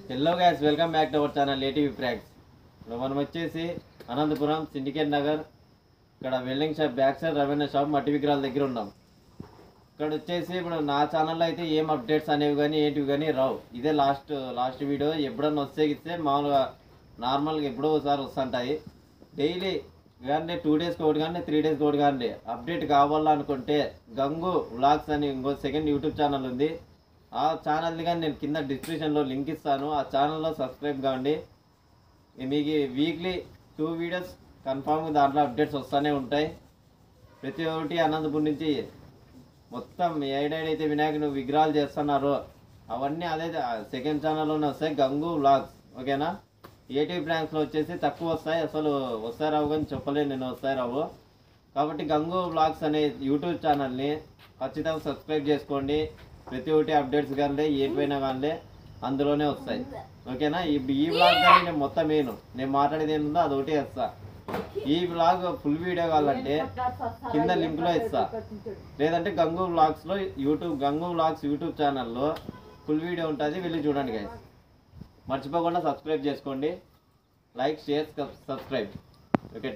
Hello guys, welcome back to our channel ATV ప్రాక్స్. మనం వచ్చేసి అనంతపురం సిండికేట్ నగర్, ఇక్కడ welding shop back side Raveena shop మట్టి విగ్రహాల దగ్గర ఉన్నాం. ఇక్కడ వచ్చేసి ఇప్పుడు నా ఛానల్లో అయితే ఏం అప్డేట్స్ అనేవి కానీ ఏంటివి కానీ రావు. ఇదే లాస్ట్ వీడియో. ఎప్పుడన్నా వస్తే మామూలుగా నార్మల్గా ఎప్పుడో ఒకసారి వస్తుంటాయి. డైలీ కానీ 2 డేస్కి ఒకటి కానీ 3 డేస్కి ఒకటి కానీ అప్డేట్ కావాలనుకుంటే గంగు వ్లాగ్స్ అని ఇంకో సెకండ్ యూట్యూబ్ ఛానల్ ఉంది. ఆ ఛానల్ని కానీ నేను కింద డిస్క్రిప్షన్లో లింక్ ఇస్తాను. ఆ ఛానల్లో సబ్స్క్రైబ్ కావండి. మీకు వీక్లీ 2 వీడియోస్ కన్ఫామ్గా దాంట్లో అప్డేట్స్ వస్తూనే ఉంటాయి. ప్రతి ఒక్కటి అనంతపురం నుంచి మొత్తం ఏడైతే వినాయకుని విగ్రహాలు చేస్తున్నారో అవన్నీ అదే సెకండ్ ఛానల్లోనే వస్తాయి, గంగు వ్లాగ్స్. ఓకేనా? ఏటీవీ బ్రాంచ్లో వచ్చేసి తక్కువ వస్తాయి, అసలు వస్తాయి రావు కానీ చెప్పలేను నేను వస్తాయి రావు. కాబట్టి గంగు వ్లాగ్స్ అనే యూట్యూబ్ ఛానల్ని ఖచ్చితంగా సబ్స్క్రైబ్ చేసుకోండి. ప్రతి ఒక్కటి అప్డేట్స్ కానీ ఏటివైనా కానీ అందులోనే వస్తాయి. ఓకేనా? ఈ వ్లాగ్ కానీ నేను మొత్తం నేను మాట్లాడేది ఏంటో అదొకటి వేస్తా. ఈ వ్లాగ్ ఫుల్ వీడియో కావాలంటే కింద లింక్లో ఇస్తా, లేదంటే గంగు వ్లాగ్స్లో గంగు వ్లాగ్స్ యూట్యూబ్ ఛానల్లో ఫుల్ వీడియో ఉంటుంది, వెళ్ళి చూడండి గైస్. మర్చిపోకుండా సబ్స్క్రైబ్ చేసుకోండి. Like, share, subscribe. ఓకే.